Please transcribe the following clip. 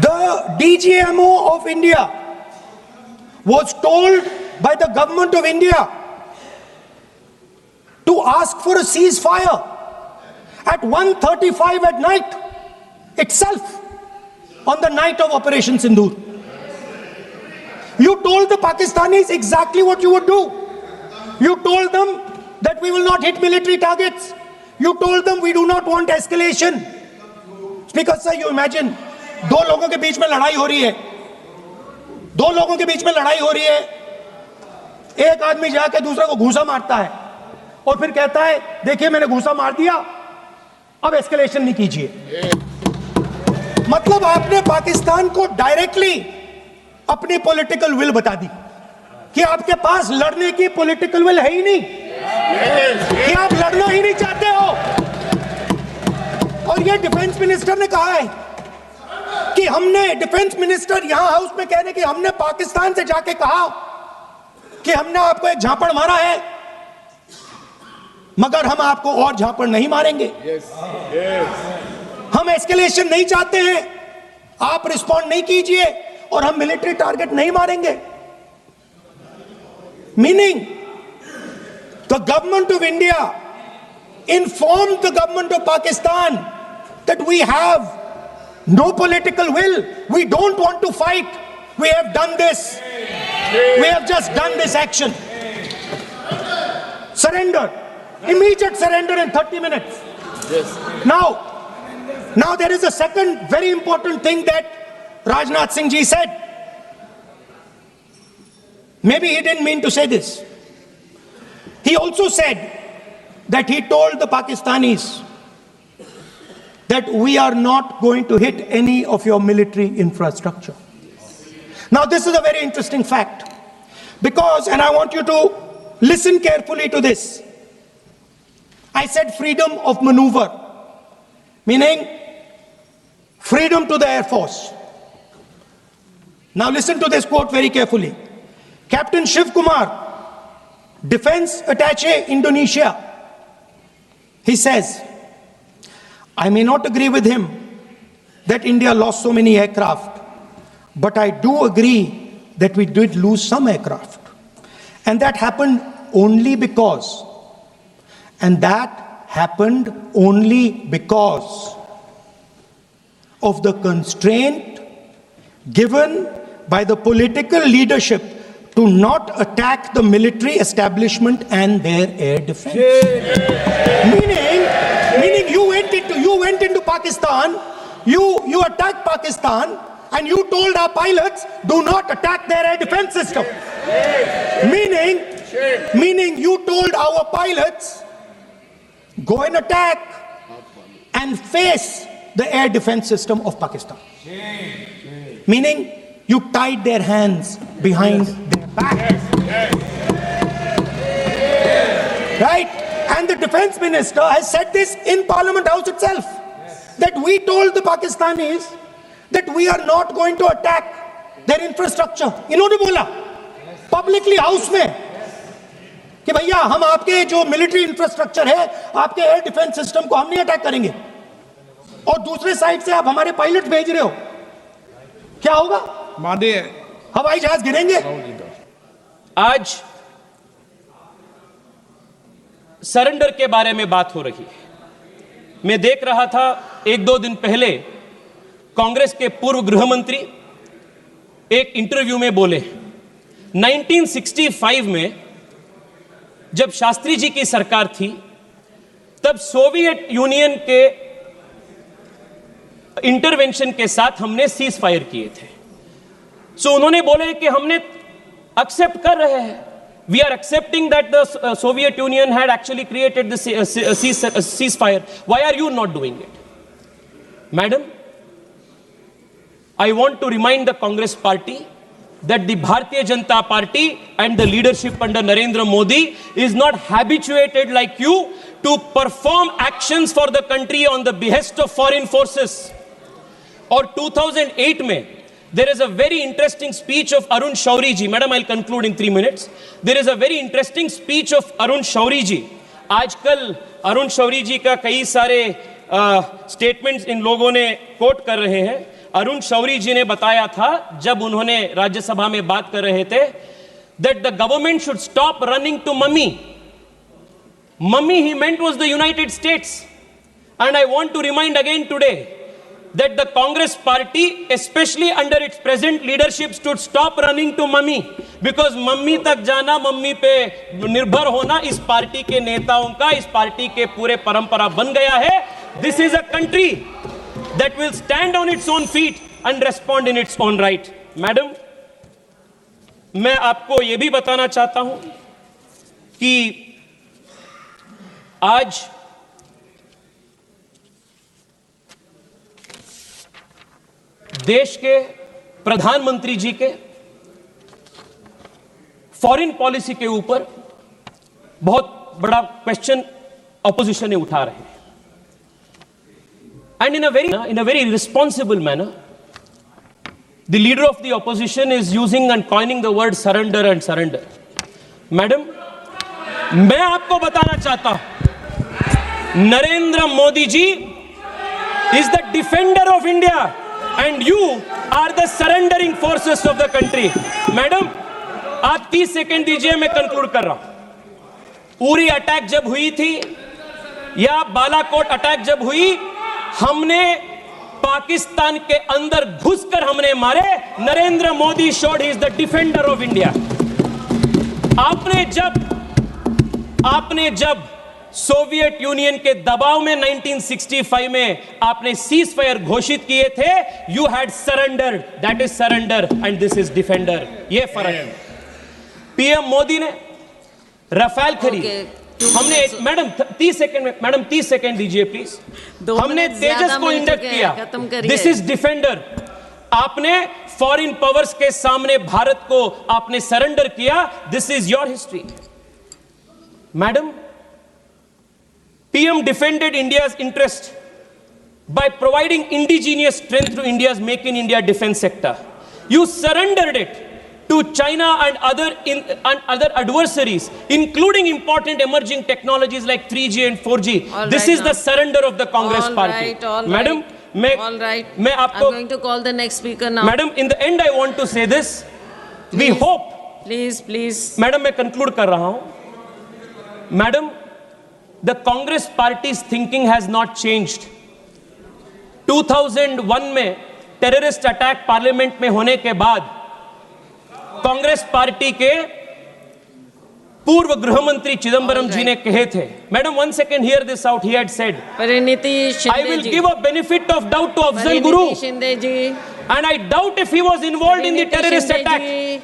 The DGMO of India was told by the government of India to ask for a ceasefire at 1:35 at night itself, on the night of Operation Sindoor. You told the Pakistanis exactly what you would do. You told them that we will not hit military targets. You told them we do not want escalation. Speaker sir, you imagine, दो लोगों के बीच में लड़ाई हो रही है, दो लोगों के बीच में लड़ाई हो रही है, एक आदमी जाके दूसरे को घूसा मारता है और फिर कहता है देखिए मैंने घूसा मार दिया, अब एस्केलेशन नहीं कीजिए। मतलब आपने पाकिस्तान को डायरेक्टली अपनी पॉलिटिकल विल बता दी कि आपके पास लड़ने की पॉलिटिकल विल है ही नहीं, कि आप लड़ना ही नहीं चाहते हो। और ये डिफेंस मिनिस्टर ने कहा है कि हमने, डिफेंस मिनिस्टर यहां हाउस में कहने कि हमने पाकिस्तान से जाके कहा कि हमने आपको एक झापड़ मारा है, मगर हम आपको और झापड़ नहीं मारेंगे। हम एस्केलेशन नहीं चाहते हैं, आप रिस्पॉन्ड नहीं कीजिए और हम मिलिट्री टारगेट नहीं मारेंगे। Meaning the government of India informed the government of Pakistan that we have no political will, we don't want to fight, we have done this, we have just done this action. Surrender, immediate surrender in 30 minutes. Now there is a second very important thing that Rajnath Singh ji said. Maybe he didn't mean to say this. He also said that he told the Pakistanis that we are not going to hit any of your military infrastructure. Now this is a very interesting fact, because, and I want you to listen carefully to this, I said freedom of maneuver, meaning freedom to the Air Force. Now listen to this quote very carefully. Captain Shiv Kumar, Defense Attaché Indonesia, he says, I may not agree with him that India lost so many aircraft, but I do agree that we did lose some aircraft. And that happened only because, of the constraint given by the political leadership to not attack the military establishment and their air defense. Meaning you went into Pakistan, you attacked Pakistan, and you told our pilots, do not attack their air defense system. Meaning you told our pilots, go and attack and face the air defense system of Pakistan. Meaning you tied their hands behind their back. Right? And the defense minister has said this in Parliament House itself, that we told the Pakistanis that we are not going to attack their infrastructure. इन्होंने बोला publicly house में कि भैया हम आपके जो military infrastructure है, आपके एयर डिफेंस सिस्टम को हम नहीं अटैक करेंगे, और दूसरे साइड से आप हमारे पायलट भेज रहे हो, क्या होगा? हवाई जहाज गिरेंगे। आज सरेंडर के बारे में बात हो रही है। मैं देख रहा था एक दो दिन पहले कांग्रेस के पूर्व गृह मंत्री एक इंटरव्यू में बोले, 1965 में जब शास्त्री जी की सरकार थी, तब सोवियत यूनियन के इंटरवेंशन के साथ हमने सीज फायर किए थे। सो उन्होंने बोले कि हमने एक्सेप्ट कर रहे हैं, we are accepting that the Soviet Union had actually created the ceasefire. Why are you not doing it? Madam, I want to remind the Congress party that the Bharatiya Janata Party and the leadership under Narendra Modi is not habituated like you to perform actions for the country on the behest of foreign forces. Or 2008 mein, there is a very interesting speech of Arun Shourie ji. Madam, I'll conclude in 3 minutes. There is a very interesting speech of Arun Shourie ji. आजकल अरुण शौरी जी का कई सारे statements in लोगों ने coat कर रहे हैं। अरुण शौरी जी ने बताया था जब उन्होंने राज्यसभा में बात कर रहे थे, that the government should stop running to mummy. Mummy he meant was the United States. And I want to remind again today that the Congress party, especially under its present leadership, should stop running to mummy. Because mummy तक जाना, mummy पे निर्भर होना इस party के नेताओं का, इस पार्टी के पूरे परंपरा बन गया है. This is a country that will stand on its own feet and respond in its own right. Madam, मैं आपको यह भी बताना चाहता हूं कि आज देश के प्रधानमंत्री जी के फॉरेन पॉलिसी के ऊपर बहुत बड़ा क्वेश्चन ऑपोजिशन ने उठा रहे हैं. And in a very responsible manner the leader of the opposition is using and coining the word surrender and surrender. Madam, मैं आपको बताना चाहता हूं, Narendra Modi ji is the defender of India and you are the surrendering forces of the country. Madam, आप 30 second दीजिए, मैं conclude कर रहा हूं. उरी अटैक जब हुई थी या बालाकोट अटैक जब हुई, हमने पाकिस्तान के अंदर घुसकर हमने मारे. Narendra Modi showed he is the defender of India. आपने जब सोवियत यूनियन के दबाव में 1965 में आपने सीज फायर घोषित किए थे, you had surrender. That is surrender and this is defender. ये फर्क है. पीएम मोदी ने राफेल खरीद, हमने मैडम 30 सेकंड में, मैडम 30 सेकंड दीजिए प्लीज. हमने तेजस को इंडक्ट किया. This is defender. आपने फॉरेन पावर्स के सामने भारत को आपने सरेंडर किया. This is your history. Madam, PM defended India's interest by providing indigenous strength to India's Make in India defense sector. You surrendered it to China and other adversaries, including important emerging technologies like 3G and 4G. This is the surrender of the Congress party. Madam, मैं आपको, I'm going to call the next speaker now. Madam, in the end I want to say this. We hope. Please. Madam, मैं conclude कर रहा हूं. Madam, the Congress party's thinking has not changed. 2001 में terrorist attack parliament में होने के बाद Congress party के पूर्व गृह मंत्री चिदंबरम जी ने कहे थे, madam 1 second, hear this out, he had said, Parineeti Shinde I will ji, give a benefit of doubt to Afzal Guru Shinde ji, and I doubt if he was involved in the terrorist Shinde attack. Ji.